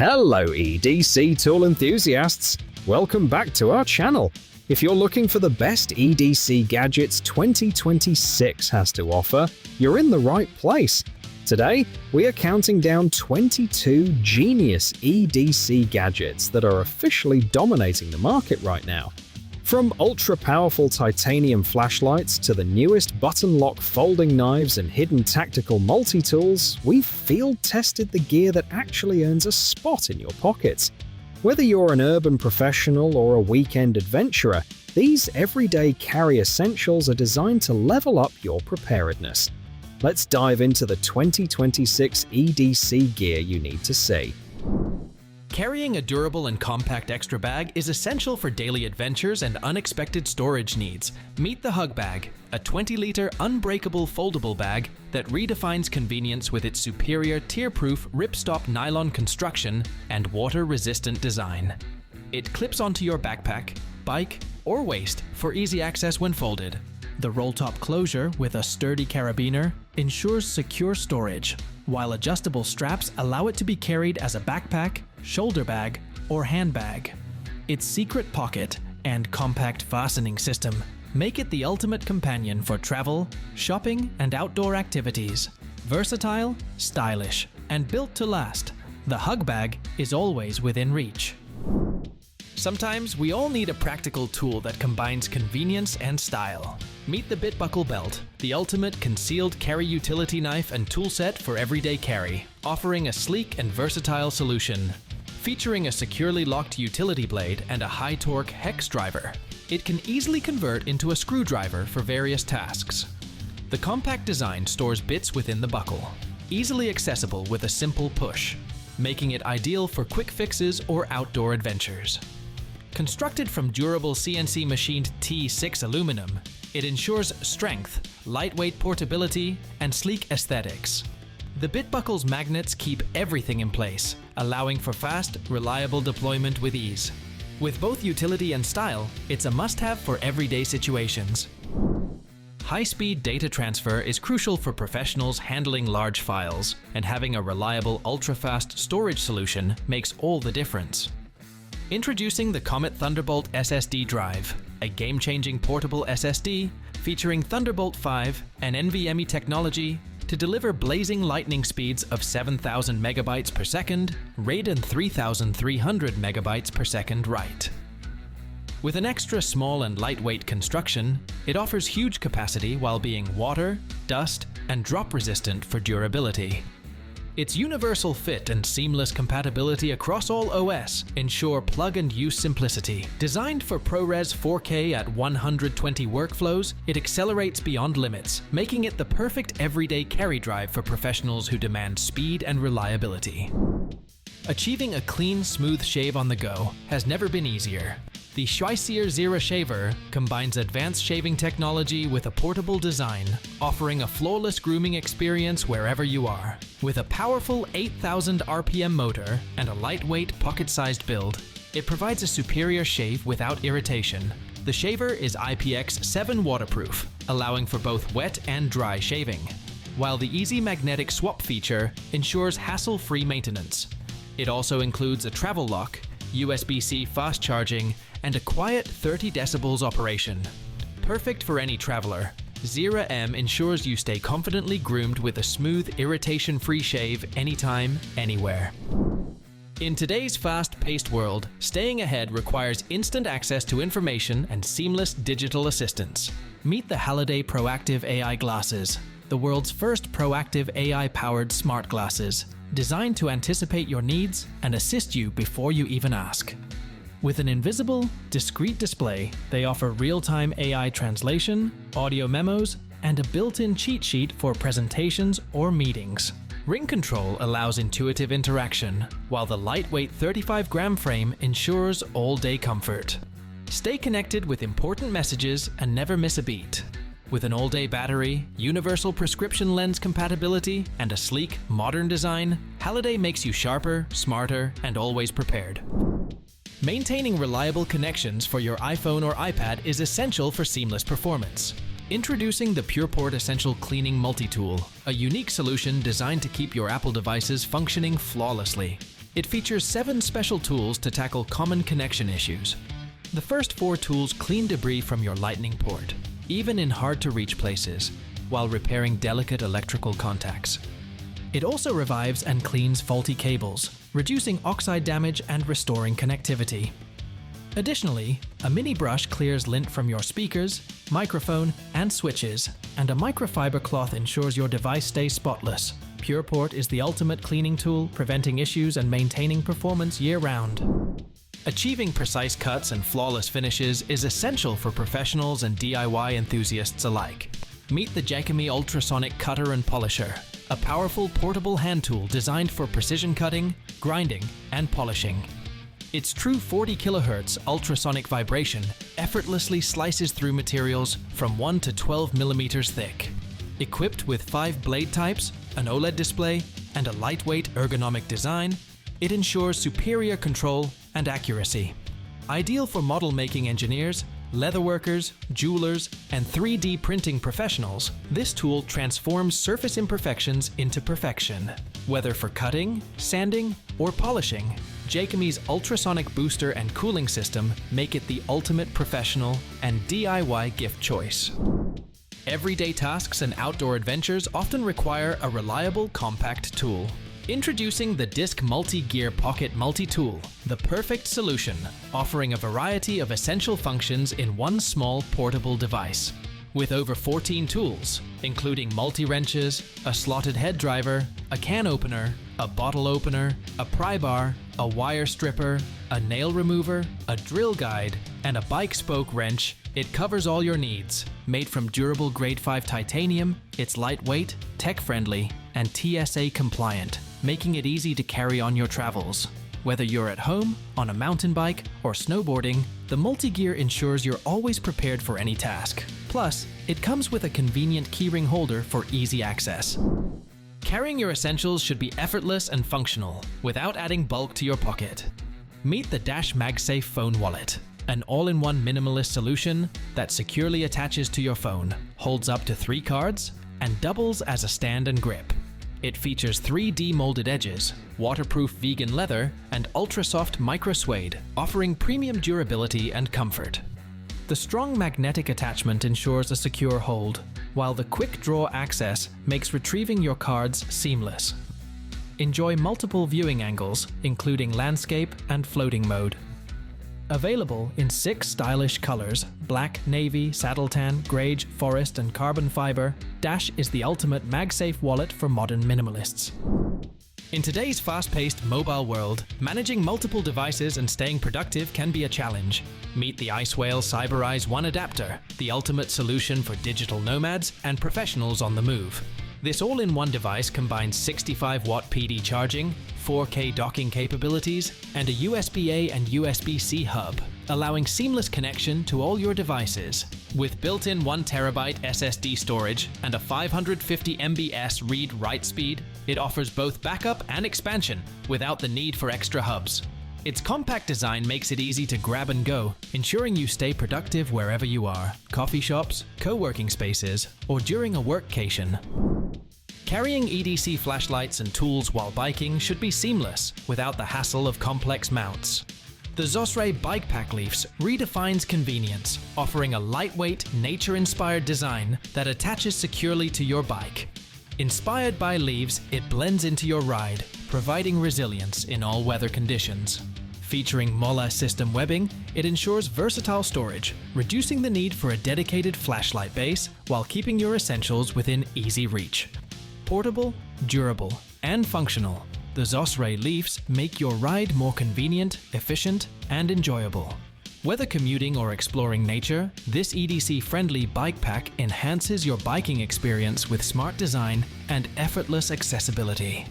Hello EDC tool enthusiasts! Welcome back to our channel. If you're looking for the best EDC gadgets 2026 has to offer, you're in the right place. Today, we are counting down 22 genius EDC gadgets that are officially dominating the market right now. From ultra-powerful titanium flashlights to the newest button-lock folding knives and hidden tactical multi-tools, we've field-tested the gear that actually earns a spot in your pockets. Whether you're an urban professional or a weekend adventurer, these everyday carry essentials are designed to level up your preparedness. Let's dive into the 2026 EDC gear you need to see. Carrying a durable and compact extra bag is essential for daily adventures and unexpected storage needs. Meet the Hug Bag, a 20-liter unbreakable foldable bag that redefines convenience with its superior tear-proof ripstop nylon construction and water-resistant design. It clips onto your backpack, bike, or waist for easy access when folded. The roll-top closure with a sturdy carabiner ensures secure storage, while adjustable straps allow it to be carried as a backpack, shoulder bag, or handbag. Its secret pocket and compact fastening system make it the ultimate companion for travel, shopping, and outdoor activities. Versatile, stylish, and built to last, the Hug Bag is always within reach. Sometimes we all need a practical tool that combines convenience and style. Meet the BitBuckle Belt, the ultimate concealed carry utility knife and tool set for everyday carry, offering a sleek and versatile solution. Featuring a securely locked utility blade and a high-torque hex driver, it can easily convert into a screwdriver for various tasks. The compact design stores bits within the buckle, easily accessible with a simple push, making it ideal for quick fixes or outdoor adventures. Constructed from durable CNC-machined T6 aluminum, it ensures strength, lightweight portability, and sleek aesthetics. The BitBuckle's magnets keep everything in place, allowing for fast, reliable deployment with ease. With both utility and style, it's a must-have for everyday situations. High-speed data transfer is crucial for professionals handling large files, and having a reliable ultra-fast storage solution makes all the difference. Introducing the Comet Thunderbolt SSD drive, a game-changing portable SSD featuring Thunderbolt 5 and NVMe technology to deliver blazing lightning speeds of 7,000 megabytes per second, RAID 3,300 megabytes per second write. With an extra small and lightweight construction, it offers huge capacity while being water, dust, and drop resistant for durability. Its universal fit and seamless compatibility across all OS ensure plug-and-use simplicity. Designed for ProRes 4K at 120 workflows, it accelerates beyond limits, making it the perfect everyday carry drive for professionals who demand speed and reliability. Achieving a clean, smooth shave on the go has never been easier. The ZERA shaver combines advanced shaving technology with a portable design, offering a flawless grooming experience wherever you are. With a powerful 8,000 RPM motor and a lightweight, pocket-sized build, it provides a superior shave without irritation. The shaver is IPX7 waterproof, allowing for both wet and dry shaving, while the easy magnetic swap feature ensures hassle-free maintenance. It also includes a travel lock, USB-C fast charging, and a quiet 30 decibels operation. Perfect for any traveler, ZERA ensures you stay confidently groomed with a smooth, irritation-free shave anytime, anywhere. In today's fast-paced world, staying ahead requires instant access to information and seamless digital assistance. Meet the Halliday Proactive AI Glasses, the world's first proactive AI-powered smart glasses, designed to anticipate your needs and assist you before you even ask. With an invisible, discrete display, they offer real-time AI translation, audio memos, and a built-in cheat sheet for presentations or meetings. Ring control allows intuitive interaction, while the lightweight 35-gram frame ensures all-day comfort. Stay connected with important messages and never miss a beat. With an all-day battery, universal prescription lens compatibility, and a sleek, modern design, Halliday makes you sharper, smarter, and always prepared. Maintaining reliable connections for your iPhone or iPad is essential for seamless performance. Introducing the PurePort Essential Cleaning Multitool, a unique solution designed to keep your Apple devices functioning flawlessly. It features 7 special tools to tackle common connection issues. The first 4 tools clean debris from your lightning port, even in hard-to-reach places, while repairing delicate electrical contacts. It also revives and cleans faulty cables, reducing oxide damage and restoring connectivity. Additionally, a mini brush clears lint from your speakers, microphone, and switches, and a microfiber cloth ensures your device stays spotless. PurePort is the ultimate cleaning tool, preventing issues and maintaining performance year-round. Achieving precise cuts and flawless finishes is essential for professionals and DIY enthusiasts alike. Meet the JINGSHAN Ultrasonic Cutter and Polisher, a powerful portable hand tool designed for precision cutting, grinding, and polishing. Its true 40 kHz ultrasonic vibration effortlessly slices through materials from 1 to 12 millimeters thick. Equipped with 5 blade types, an OLED display, and a lightweight ergonomic design, it ensures superior control and accuracy. Ideal for model-making engineers, leatherworkers, jewelers, and 3D printing professionals, this tool transforms surface imperfections into perfection. Whether for cutting, sanding, or polishing, JINGSHAN's ultrasonic booster and cooling system make it the ultimate professional and DIY gift choice. Everyday tasks and outdoor adventures often require a reliable, compact tool. Introducing the Disc MultiGear Pocket Multitool, the perfect solution, offering a variety of essential functions in one small portable device. With over 14 tools, including multi-wrenches, a slotted head driver, a can opener, a bottle opener, a pry bar, a wire stripper, a nail remover, a drill guide, and a bike spoke wrench, it covers all your needs. Made from durable grade 5 titanium, it's lightweight, tech-friendly, and TSA compliant, making it easy to carry on your travels. Whether you're at home, on a mountain bike, or snowboarding, the MultiGear ensures you're always prepared for any task. Plus, it comes with a convenient keyring holder for easy access. Carrying your essentials should be effortless and functional, without adding bulk to your pocket. Meet the MagSafe phone wallet, an all-in-one minimalist solution that securely attaches to your phone, holds up to 3 cards, and doubles as a stand and grip. It features 3D molded edges, waterproof vegan leather, and ultra-soft micro suede, offering premium durability and comfort. The strong magnetic attachment ensures a secure hold, while the quick draw access makes retrieving your cards seamless. Enjoy multiple viewing angles, including landscape and floating mode. Available in 6 stylish colors: black, navy, saddle tan, grage, forest, and carbon fiber, Dash is the ultimate MagSafe wallet for modern minimalists. In today's fast-paced mobile world, managing multiple devices and staying productive can be a challenge. Meet the Icewhale Cyberize One adapter, the ultimate solution for digital nomads and professionals on the move. This all-in-one device combines 65-watt PD charging, 4K docking capabilities, and a USB-A and USB-C hub, allowing seamless connection to all your devices. With built-in 1TB SSD storage and a 550 MBs read-write speed, it offers both backup and expansion without the need for extra hubs. Its compact design makes it easy to grab and go, ensuring you stay productive wherever you are: coffee shops, co-working spaces, or during a workcation. Carrying EDC flashlights and tools while biking should be seamless, without the hassle of complex mounts. The Zosray Bike Pack-Leafs redefines convenience, offering a lightweight, nature-inspired design that attaches securely to your bike. Inspired by leaves, it blends into your ride, providing resilience in all weather conditions. Featuring MOLA system webbing, it ensures versatile storage, reducing the need for a dedicated flashlight base while keeping your essentials within easy reach. Portable, durable, and functional, the Zosray Leafs make your ride more convenient, efficient, and enjoyable. Whether commuting or exploring nature, this EDC-friendly bike pack enhances your biking experience with smart design and effortless accessibility.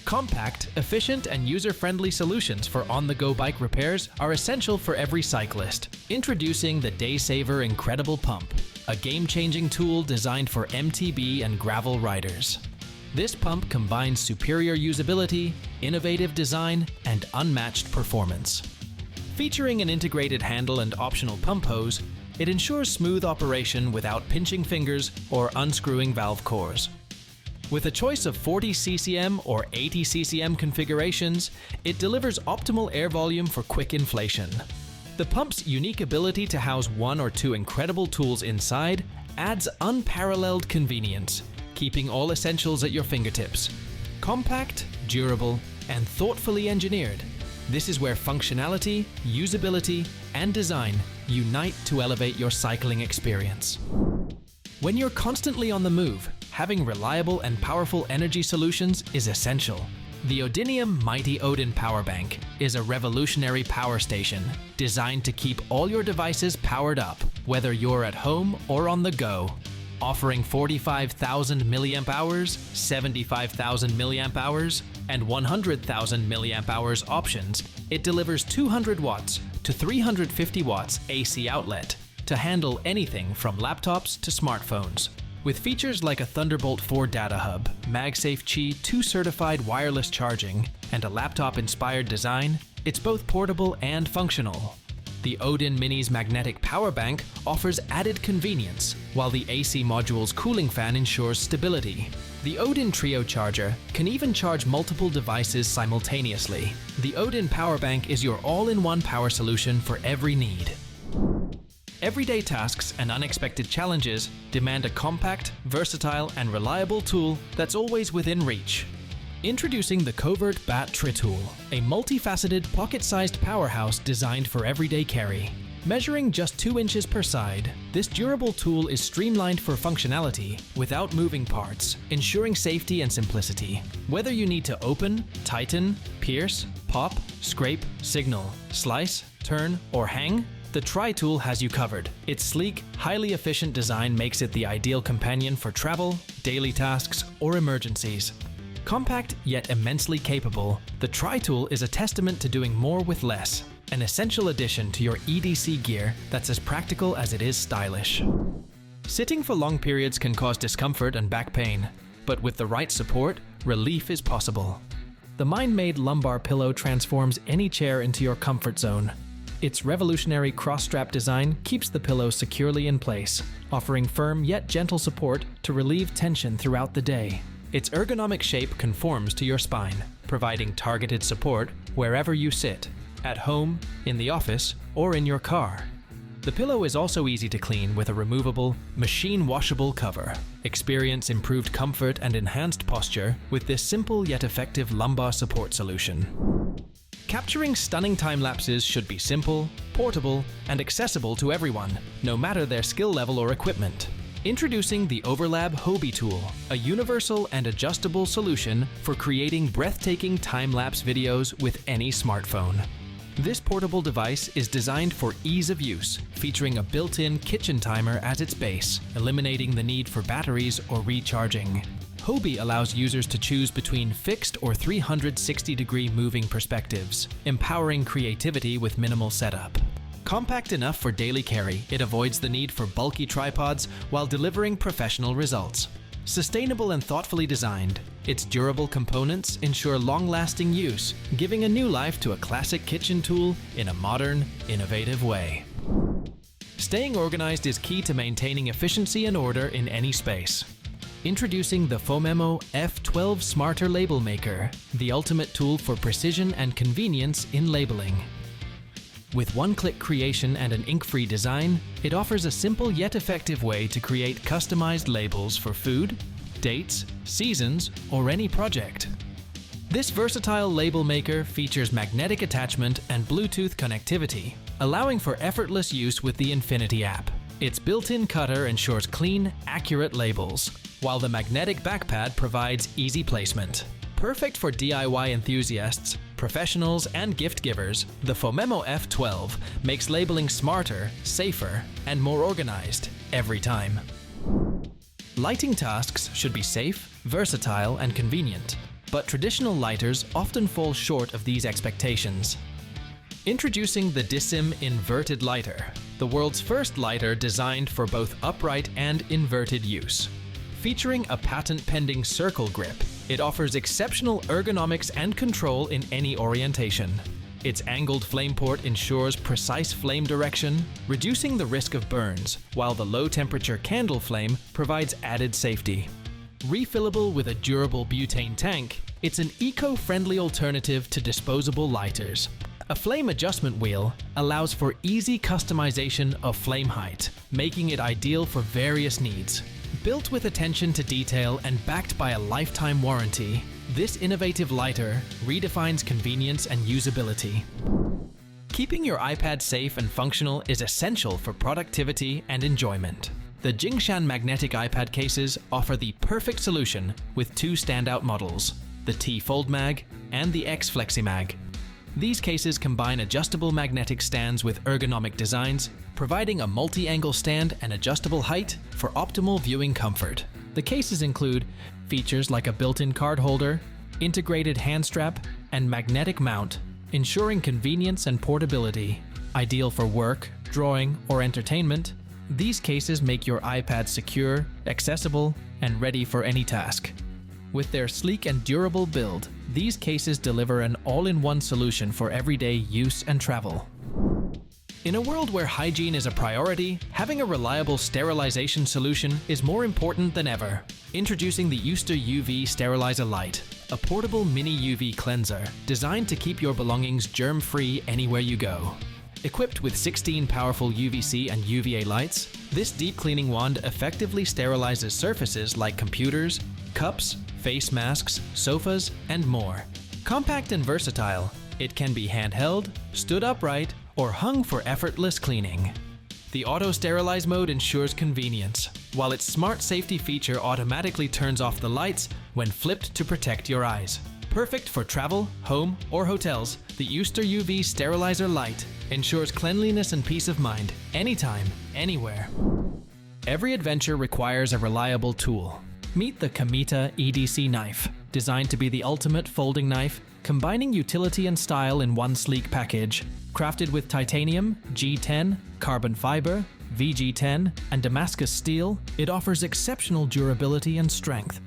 Compact, efficient, and user-friendly solutions for on-the-go bike repairs are essential for every cyclist. Introducing the Daysaver Incredible Pump, a game-changing tool designed for MTB and gravel riders. This pump combines superior usability, innovative design, and unmatched performance. Featuring an integrated handle and optional pump hose, it ensures smooth operation without pinching fingers or unscrewing valve cores. With a choice of 40 CCM or 80 CCM configurations, it delivers optimal air volume for quick inflation. The pump's unique ability to house one or two incredible tools inside adds unparalleled convenience, keeping all essentials at your fingertips. Compact, durable, and thoughtfully engineered, this is where functionality, usability, and design unite to elevate your cycling experience. When you're constantly on the move, having reliable and powerful energy solutions is essential. The ODIN Mighty ODIN Power Bank is a revolutionary power station designed to keep all your devices powered up, whether you're at home or on the go. Offering 45,000 mAh, 75,000 mAh, and 100,000 mAh options, it delivers 200 watts to 350 watts AC outlet to handle anything from laptops to smartphones. With features like a Thunderbolt 4 data hub, MagSafe Qi 2 certified wireless charging, and a laptop-inspired design, it's both portable and functional. The ODIN Mini's magnetic power bank offers added convenience, while the AC module's cooling fan ensures stability. The ODIN Trio charger can even charge multiple devices simultaneously. The ODIN power bank is your all-in-one power solution for every need. Everyday tasks and unexpected challenges demand a compact, versatile, and reliable tool that's always within reach. Introducing the Covert Bat Tritool, a multifaceted, pocket-sized powerhouse designed for everyday carry. Measuring just 2 inches per side, this durable tool is streamlined for functionality without moving parts, ensuring safety and simplicity. Whether you need to open, tighten, pierce, pop, scrape, signal, slice, turn, or hang, the Tri-Tool has you covered. Its sleek, highly efficient design makes it the ideal companion for travel, daily tasks, or emergencies. Compact yet immensely capable, the Tri-Tool is a testament to doing more with less, an essential addition to your EDC gear that's as practical as it is stylish. Sitting for long periods can cause discomfort and back pain, but with the right support, relief is possible. The Mindmade lumbar pillow transforms any chair into your comfort zone. Its revolutionary cross-strap design keeps the pillow securely in place, offering firm yet gentle support to relieve tension throughout the day. Its ergonomic shape conforms to your spine, providing targeted support wherever you sit, at home, in the office, or in your car. The pillow is also easy to clean with a removable, machine-washable cover. Experience improved comfort and enhanced posture with this simple yet effective lumbar support solution. Capturing stunning time lapses should be simple, portable, and accessible to everyone, no matter their skill level or equipment. Introducing the Overlab Hoby tool, a universal and adjustable solution for creating breathtaking time-lapse videos with any smartphone. This portable device is designed for ease of use, featuring a built-in kitchen timer as its base, eliminating the need for batteries or recharging. Hoby allows users to choose between fixed or 360-degree moving perspectives, empowering creativity with minimal setup. Compact enough for daily carry, it avoids the need for bulky tripods while delivering professional results. Sustainable and thoughtfully designed, its durable components ensure long-lasting use, giving a new life to a classic kitchen tool in a modern, innovative way. Staying organized is key to maintaining efficiency and order in any space. Introducing the Phomemo F12 Smarter Label Maker, the ultimate tool for precision and convenience in labeling. With one-click creation and an ink-free design, it offers a simple yet effective way to create customized labels for food, dates, seasons, or any project. This versatile label maker features magnetic attachment and Bluetooth connectivity, allowing for effortless use with the Infinity app. Its built-in cutter ensures clean, accurate labels, while the magnetic backpad provides easy placement. Perfect for DIY enthusiasts, professionals, and gift givers, the Phomemo F12 makes labeling smarter, safer, and more organized every time. Lighting tasks should be safe, versatile, and convenient, but traditional lighters often fall short of these expectations. Introducing the DISSIM Inverted Lighter, the world's first lighter designed for both upright and inverted use. Featuring a patent-pending circle grip, it offers exceptional ergonomics and control in any orientation. Its angled flame port ensures precise flame direction, reducing the risk of burns, while the low-temperature candle flame provides added safety. Refillable with a durable butane tank, it's an eco-friendly alternative to disposable lighters. A flame adjustment wheel allows for easy customization of flame height, making it ideal for various needs. Built with attention to detail and backed by a lifetime warranty, this innovative lighter redefines convenience and usability. Keeping your iPad safe and functional is essential for productivity and enjoyment. The JINGSHAN magnetic iPad cases offer the perfect solution with two standout models, the T Fold Mag and the X FlexiMag. These cases combine adjustable magnetic stands with ergonomic designs, providing a multi-angle stand and adjustable height for optimal viewing comfort. The cases include features like a built-in card holder, integrated hand strap, and magnetic mount, ensuring convenience and portability. Ideal for work, drawing, or entertainment, these cases make your iPad secure, accessible, and ready for any task. With their sleek and durable build, these cases deliver an all-in-one solution for everyday use and travel. In a world where hygiene is a priority, having a reliable sterilization solution is more important than ever. Introducing the Uster UV Sterilizer Lite, a portable mini UV cleanser designed to keep your belongings germ-free anywhere you go. Equipped with 16 powerful UVC and UVA lights, this deep cleaning wand effectively sterilizes surfaces like computers, cups, face masks, sofas, and more. Compact and versatile, it can be handheld, stood upright, or hung for effortless cleaning. The Auto Sterilize mode ensures convenience, while its smart safety feature automatically turns off the lights when flipped to protect your eyes. Perfect for travel, home, or hotels, the Uster UV Sterilizer Lite ensures cleanliness and peace of mind, anytime, anywhere. Every adventure requires a reliable tool. Meet the KAMETA EDC knife, designed to be the ultimate folding knife, combining utility and style in one sleek package. Crafted with titanium, G10, carbon fiber, VG10, and Damascus steel, it offers exceptional durability and strength.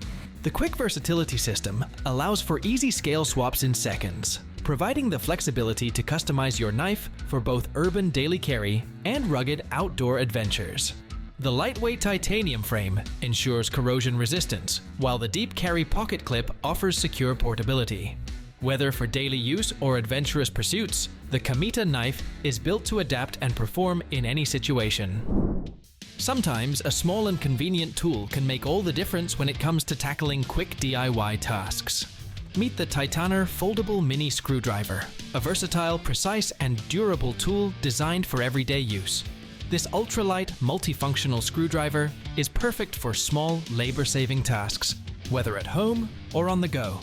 The quick versatility system allows for easy scale swaps in seconds, providing the flexibility to customize your knife for both urban daily carry and rugged outdoor adventures. The lightweight titanium frame ensures corrosion resistance, while the deep carry pocket clip offers secure portability. Whether for daily use or adventurous pursuits, the KAMETA knife is built to adapt and perform in any situation. Sometimes a small and convenient tool can make all the difference when it comes to tackling quick DIY tasks. Meet the Titaner Foldable Mini Screwdriver, a versatile, precise, and durable tool designed for everyday use. This ultralight, multifunctional screwdriver is perfect for small, labor-saving tasks, whether at home or on the go.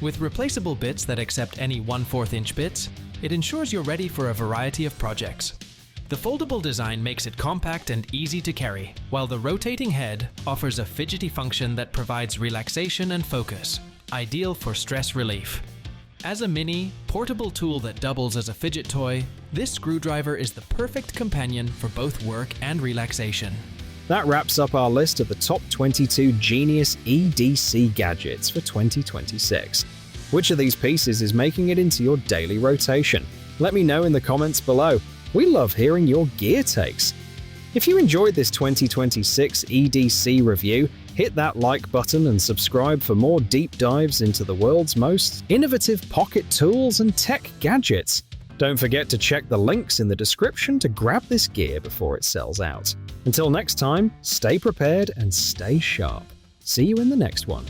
With replaceable bits that accept any 1/4 inch bits, it ensures you're ready for a variety of projects. The foldable design makes it compact and easy to carry, while the rotating head offers a fidgety function that provides relaxation and focus, ideal for stress relief. As a mini, portable tool that doubles as a fidget toy, this screwdriver is the perfect companion for both work and relaxation. That wraps up our list of the top 22 genius EDC gadgets for 2026. Which of these pieces is making it into your daily rotation? Let me know in the comments below. We love hearing your gear takes. If you enjoyed this 2026 EDC review, hit that like button and subscribe for more deep dives into the world's most innovative pocket tools and tech gadgets. Don't forget to check the links in the description to grab this gear before it sells out. Until next time, stay prepared and stay sharp. See you in the next one.